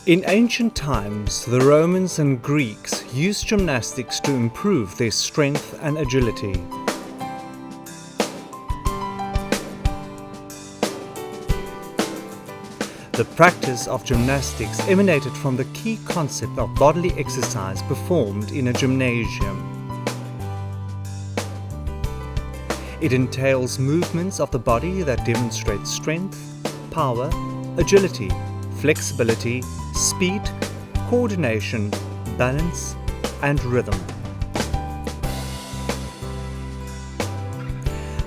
In ancient times, the Romans and Greeks used gymnastics to improve their strength and agility. The practice of gymnastics emanated from the key concept of bodily exercise performed in a gymnasium. It entails movements of the body that demonstrate strength, power, agility, flexibility, speed, coordination, balance, and rhythm.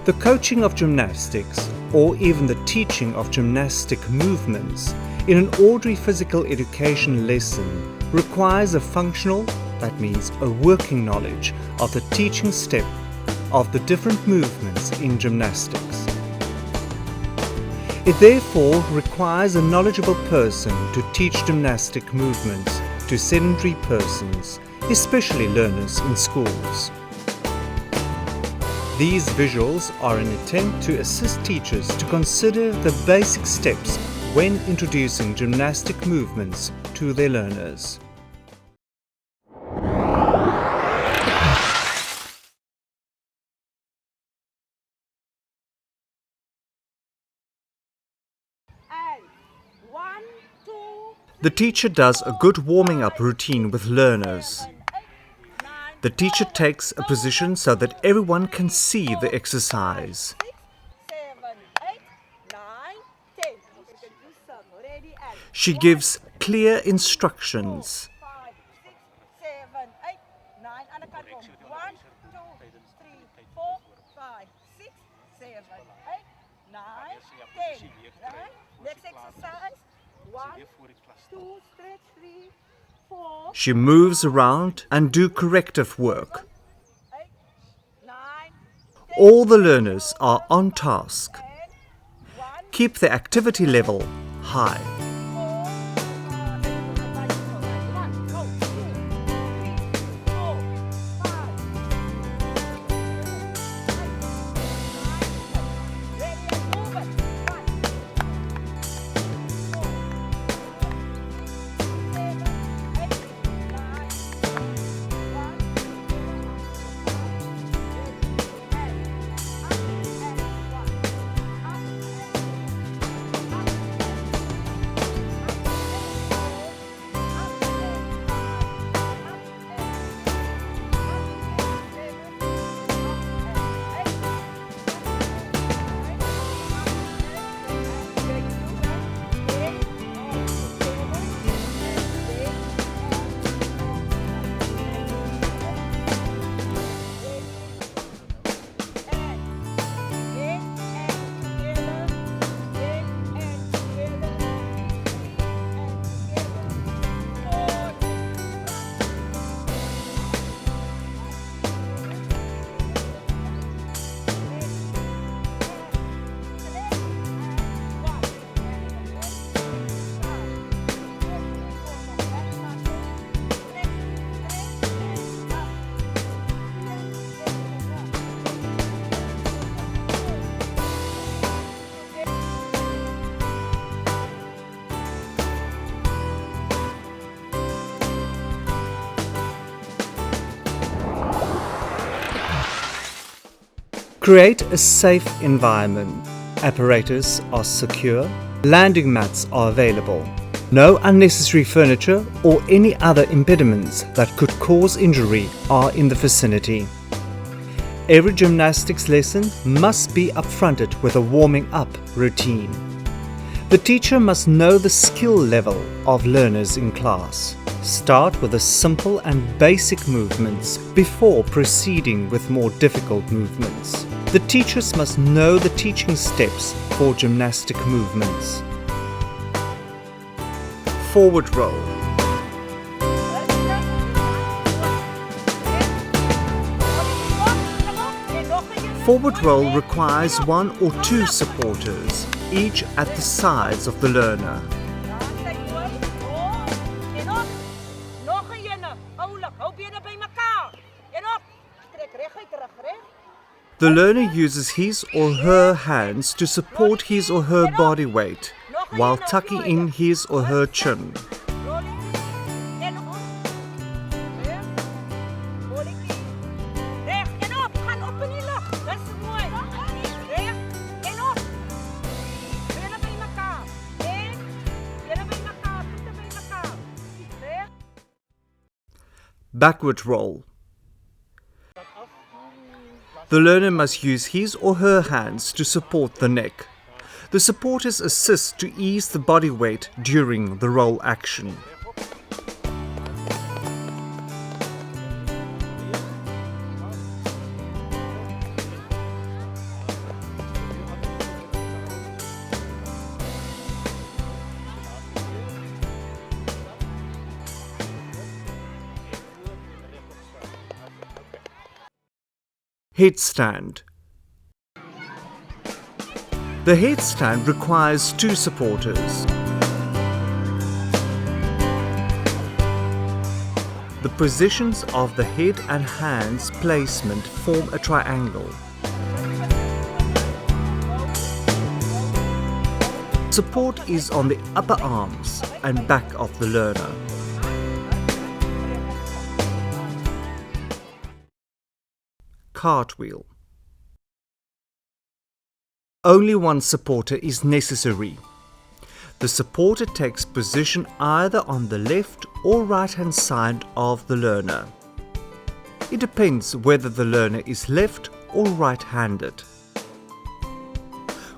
The coaching of gymnastics, or even the teaching of gymnastic movements in an ordinary physical education lesson requires a functional, that means a working knowledge of the teaching step of the different movements in gymnastics. It therefore requires a knowledgeable person to teach gymnastic movements to sedentary persons, especially learners in schools. These visuals are an attempt to assist teachers to consider the basic steps when introducing gymnastic movements to their learners. The teacher does a good warming up routine with learners. The teacher takes a position so that everyone can see the exercise. She gives clear instructions. She moves around and do corrective work. All the learners are on task. Keep the activity level high. Create a safe environment. Apparatus are secure. Landing mats are available. No unnecessary furniture or any other impediments that could cause injury are in the vicinity. Every gymnastics lesson must be upfronted with a warming up routine. The teacher must know the skill level of learners in class. Start with the simple and basic movements before proceeding with more difficult movements. The teachers must know the teaching steps for gymnastic movements. Forward roll. Forward roll requires one or two supporters, each at the sides of the learner. The learner uses his or her hands to support his or her body weight while tucking in his or her chin. Backward roll. The learner must use his or her hands to support the neck. The supporters assist to ease the body weight during the roll action. Headstand. The headstand requires two supporters. The positions of the head and hands placement form a triangle. Support is on the upper arms and back of the learner. Cartwheel. Only one supporter is necessary. The supporter takes position either on the left or right hand side of the learner. It depends whether the learner is left or right-handed.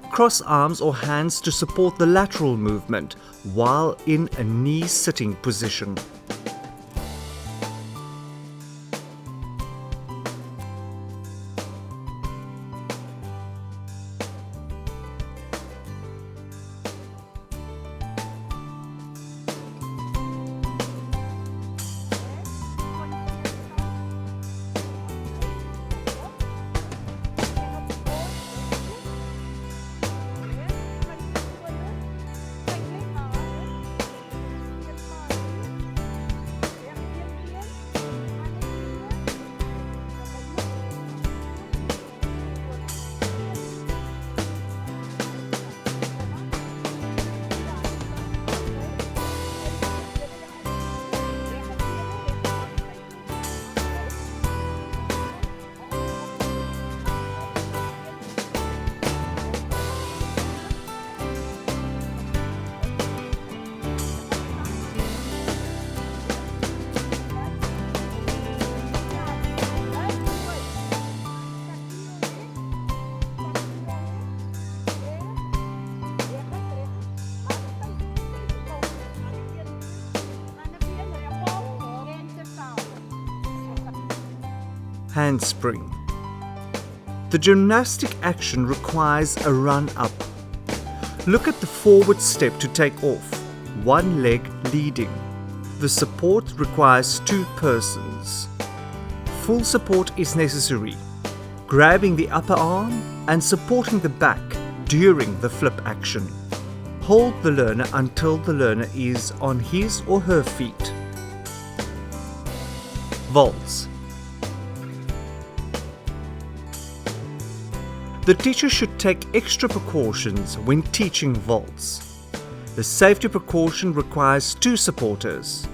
Cross arms or hands to support the lateral movement while in a knee-sitting position. Handspring. The gymnastic action requires a run up. Look at the forward step to take off, one leg leading. The support requires two persons. Full support is necessary, grabbing the upper arm and supporting the back during the flip action. Hold the learner until the learner is on his or her feet. Vaults. The teacher should take extra precautions when teaching vaults. The safety precaution requires two supporters.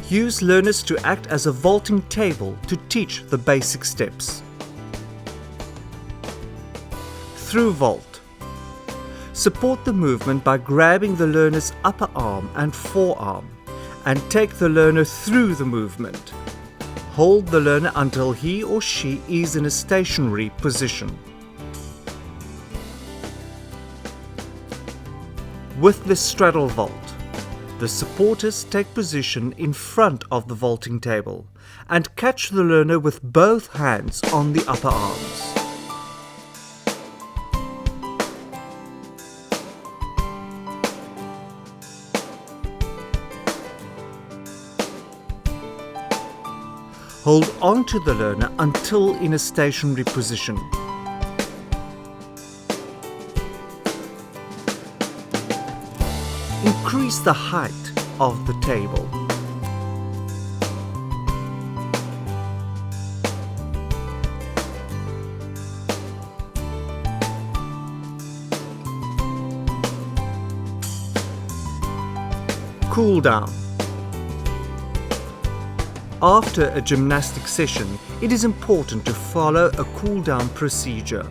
Use learners to act as a vaulting table to teach the basic steps. Through vault. Support the movement by grabbing the learner's upper arm and forearm and take the learner through the movement. Hold the learner until he or she is in a stationary position. With the straddle vault, the supporters take position in front of the vaulting table and catch the learner with both hands on the upper arms. Hold on to the learner until in a stationary position. Increase the height of the table. Cool down. After a gymnastic session, it is important to follow a cool down procedure.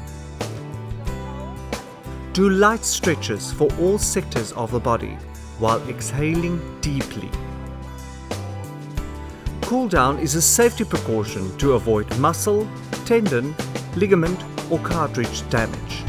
Do light stretches for all sectors of the body while exhaling deeply. cool down is a safety precaution to avoid muscle, tendon, ligament or cartilage damage.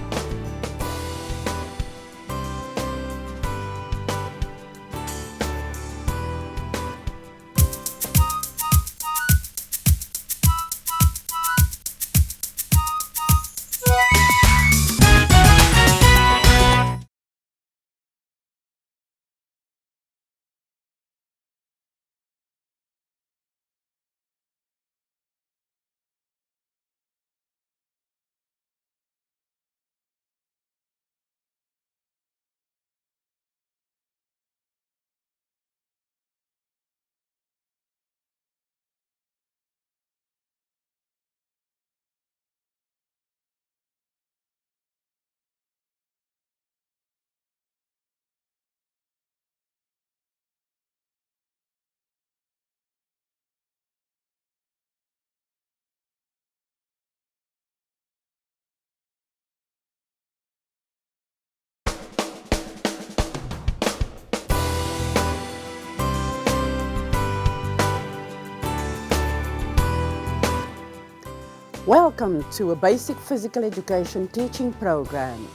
Welcome to a basic physical education teaching program.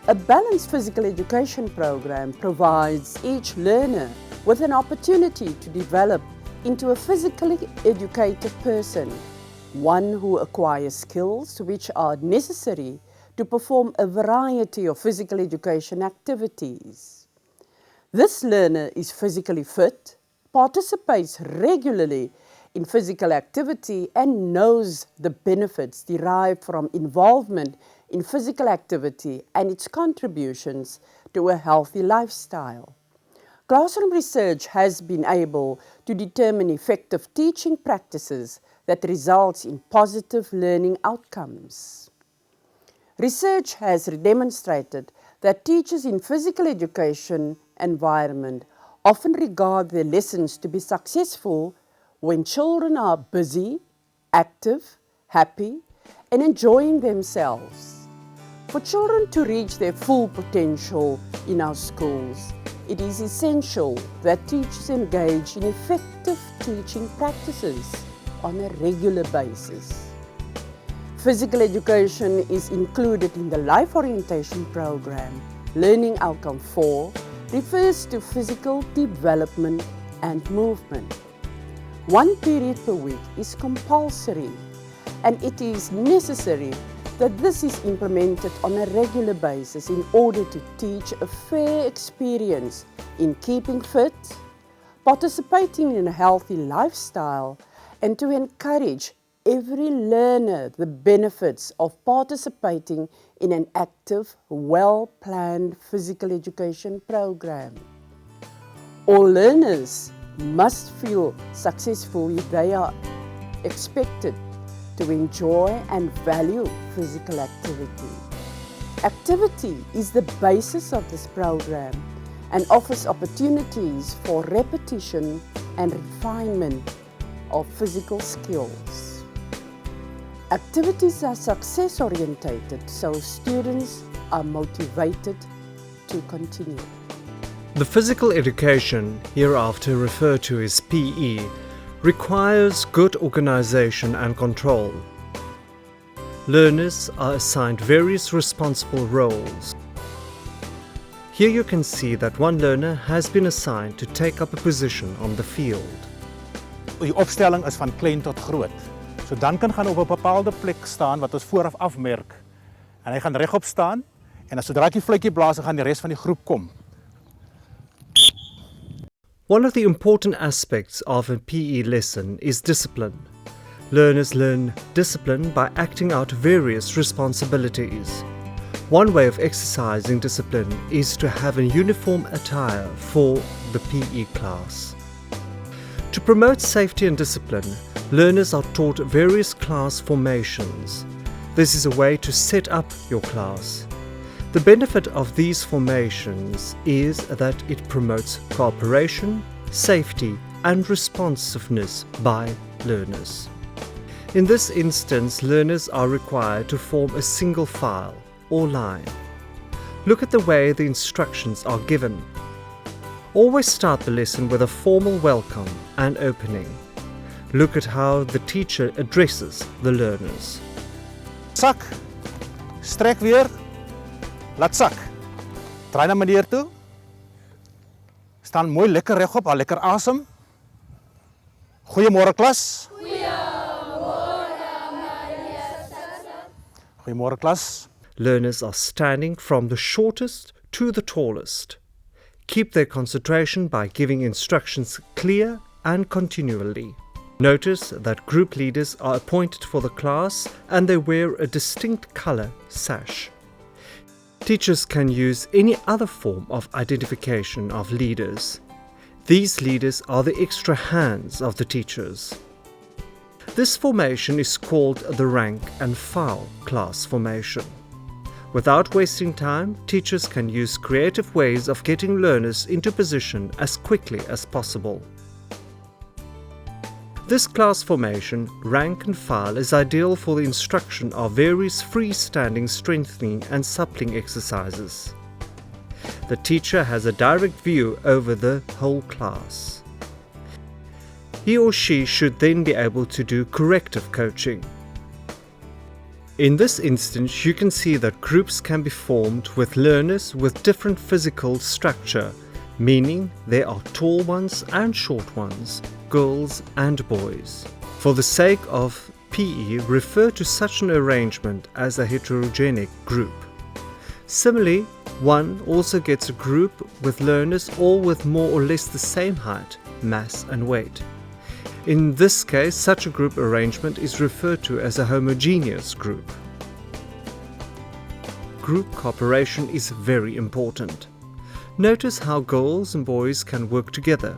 A balanced physical education program provides each learner with an opportunity to develop into a physically educated person, one who acquires skills which are necessary to perform a variety of physical education activities. This learner is physically fit, participates regularly in physical activity and knows the benefits derived from involvement in physical activity and its contributions to a healthy lifestyle. Classroom research has been able to determine effective teaching practices that results in positive learning outcomes. Research has demonstrated that teachers in physical education environment often regard their lessons to be successful when children are busy, active, happy, and enjoying themselves. For children to reach their full potential in our schools, it is essential that teachers engage in effective teaching practices on a regular basis. Physical education is included in the Life Orientation Program. Learning Outcome 4 refers to physical development and movement. 1 period per week is compulsory, and it is necessary that this is implemented on a regular basis in order to teach a fair experience in keeping fit, participating in a healthy lifestyle, and to encourage every learner the benefits of participating in an active, well-planned physical education program. All learners must feel successful if they are expected to enjoy and value physical activity. Activity is the basis of this program and offers opportunities for repetition and refinement of physical skills. Activities are success-oriented, so students are motivated to continue. The physical education, hereafter referred to as PE, requires good organization and control. Learners are assigned various responsible roles. Here you can see that one learner has been assigned to take up a position on the field. Die opstelling is van klein tot groot. So dan kan gaan op 'n bepaalde plek staan wat ons vooraf afmerk. En hy gaan regop staan en as sodra die fluitjie blaas, dan gaan die res van die groep kom. One of the important aspects of a PE lesson is discipline. Learners learn discipline by acting out various responsibilities. One way of exercising discipline is to have a uniform attire for the PE class. To promote safety and discipline, learners are taught various class formations. This is a way to set up your class. The benefit of these formations is that it promotes cooperation, safety, and responsiveness by learners. In this instance, learners are required to form a single file or line. Look at the way the instructions are given. Always start the lesson with a formal welcome and opening. look at how the teacher addresses the learners. Sak. Strek weer. Laat sak. Draai na meneer toe. Staan mooi lekker regop, al lekker asem. Goeiemôre klas. Goeiemôre klas. Learners are standing from the shortest to the tallest. Keep their concentration by giving instructions clear and continually. Notice that group leaders are appointed for the class and they wear a distinct colour sash. Teachers can use any other form of identification of leaders. These leaders are the extra hands of the teachers. This formation is called the rank and file class formation. Without wasting time, teachers can use creative ways of getting learners into position as quickly as possible. This class formation, rank and file, is ideal for the instruction of various freestanding strengthening and suppling exercises. The teacher has a direct view over the whole class. He or she should then be able to do corrective coaching. In this instance, you can see that groups can be formed with learners with different physical structure, meaning there are tall ones and short ones, girls and boys. For the sake of PE, refer to such an arrangement as a heterogenic group. Similarly, one also gets a group with learners all with more or less the same height, mass and weight. In this case, such a group arrangement is referred to as a homogeneous group. Group cooperation is very important. Notice how girls and boys can work together.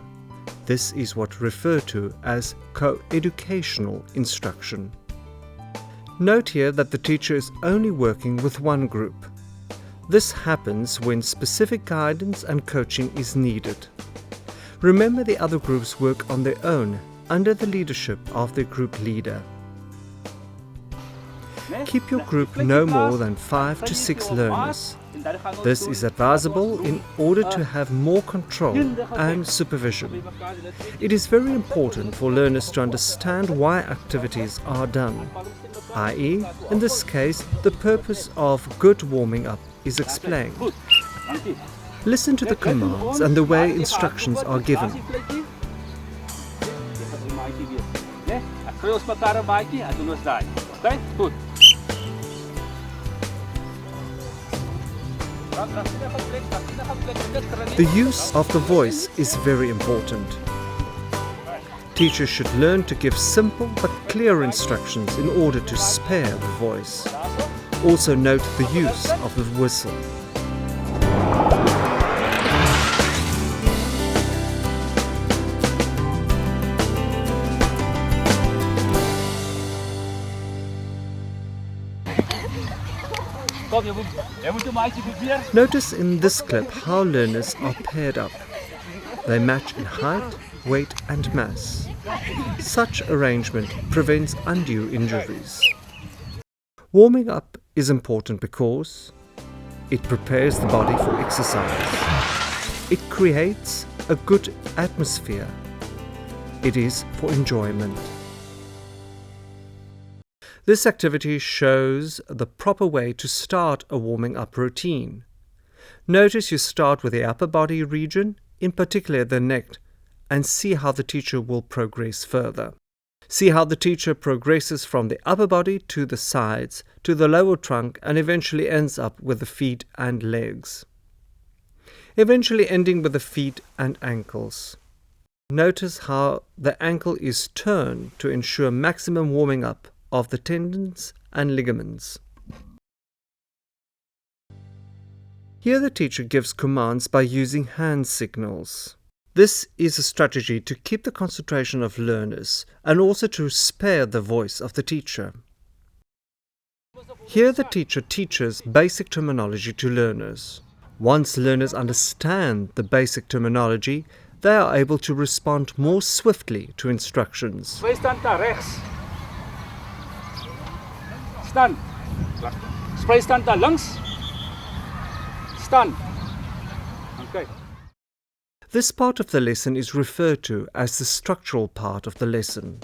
This is what referred to as co-educational instruction. Note here that the teacher is only working with one group. This happens when specific guidance and coaching is needed. Remember, the other groups work on their own under the leadership of their group leader. Keep your group no more than 5 to 6 learners. This is advisable in order to have more control and supervision. It is very important for learners to understand why activities are done, i.e., in this case, the purpose of good warming up is explained. Listen to the commands and the way instructions are given. The use of the voice is very important. Teachers should learn to give simple but clear instructions in order to spare the voice. Also note the use of the whistle. Notice in this clip how learners are paired up. They match in height, weight and mass. Such arrangement prevents undue injuries. Warming up is important because it prepares the body for exercise. It creates a good atmosphere. It is for enjoyment. This activity shows the proper way to start a warming up routine. Notice you start with the upper body region, in particular the neck, and see how the teacher will progress further. See how the teacher progresses from the upper body to the sides, to the lower trunk, and eventually ends up with the feet and legs. Eventually ending with the feet and ankles. Notice how the ankle is turned to ensure maximum warming up of the tendons and ligaments. Here the teacher gives commands by using hand signals. This is a strategy to keep the concentration of learners and also to spare the voice of the teacher. Here the teacher teaches basic terminology to learners. Once learners understand the basic terminology, they are able to respond more swiftly to instructions. Stand. Spray stand daar langs. Stand. Okay. This part of the lesson is referred to as the structural part of the lesson.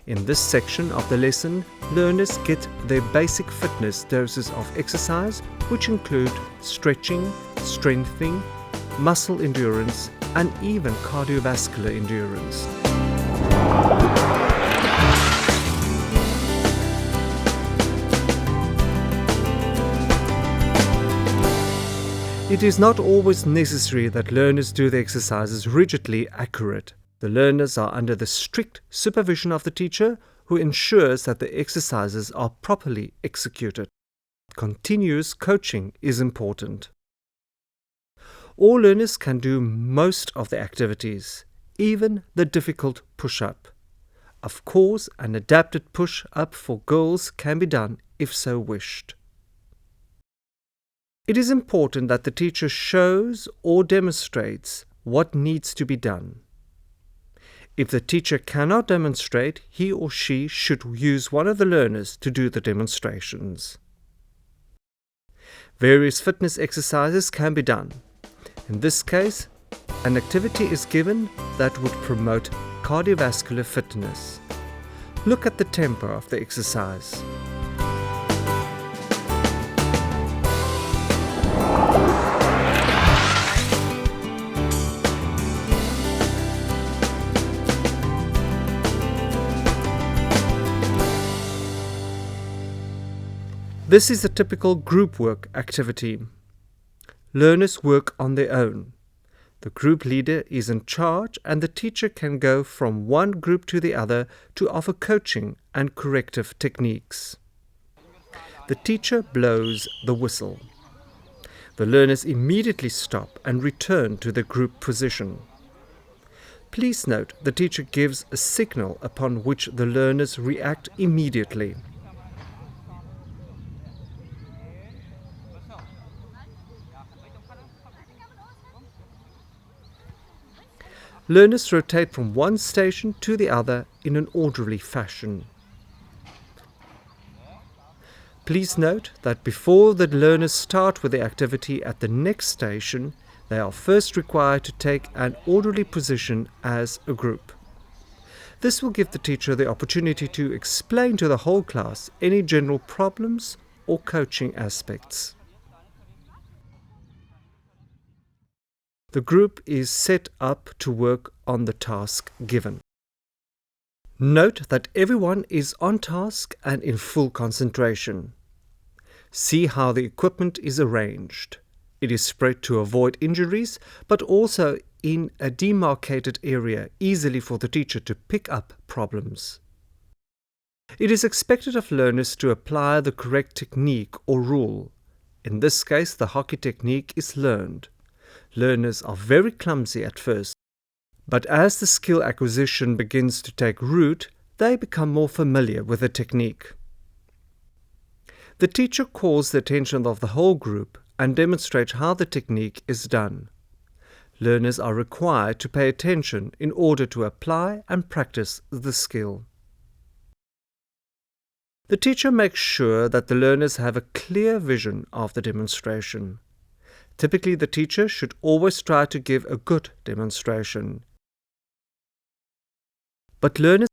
In this section of the lesson, learners get their basic fitness doses of exercise, which include stretching, strengthening, muscle endurance, and even cardiovascular endurance. It is not always necessary that learners do the exercises rigidly accurate. The learners are under the strict supervision of the teacher, who ensures that the exercises are properly executed. Continuous coaching is important. All learners can do most of the activities, even the difficult push-up. Of course, an adapted push-up for girls can be done if so wished. It is important that the teacher shows or demonstrates what needs to be done. If the teacher cannot demonstrate, he or she should use one of the learners to do the demonstrations. Various fitness exercises can be done. In this case, an activity is given that would promote cardiovascular fitness. Look at the tempo of the exercise. This is a typical group work activity. Learners work on their own. The group leader is in charge, and the teacher can go from one group to the other to offer coaching and corrective techniques. The teacher blows the whistle. The learners immediately stop and return to the group position. Please note the teacher gives a signal upon which the learners react immediately. Learners rotate from one station to the other in an orderly fashion. Please note that before the learners start with the activity at the next station, they are first required to take an orderly position as a group. This will give the teacher the opportunity to explain to the whole class any general problems or coaching aspects. The group is set up to work on the task given. Note that everyone is on task and in full concentration. See how the equipment is arranged. It is spread to avoid injuries, but also in a demarcated area, easily for the teacher to pick up problems. It is expected of learners to apply the correct technique or rule. In this case, the hockey technique is learned. Learners are very clumsy at first, but as the skill acquisition begins to take root, they become more familiar with the technique. The teacher calls the attention of the whole group and demonstrates how the technique is done. Learners are required to pay attention in order to apply and practice the skill. The teacher makes sure that the learners have a clear vision of the demonstration. Typically, the teacher should always try to give a good demonstration. But learners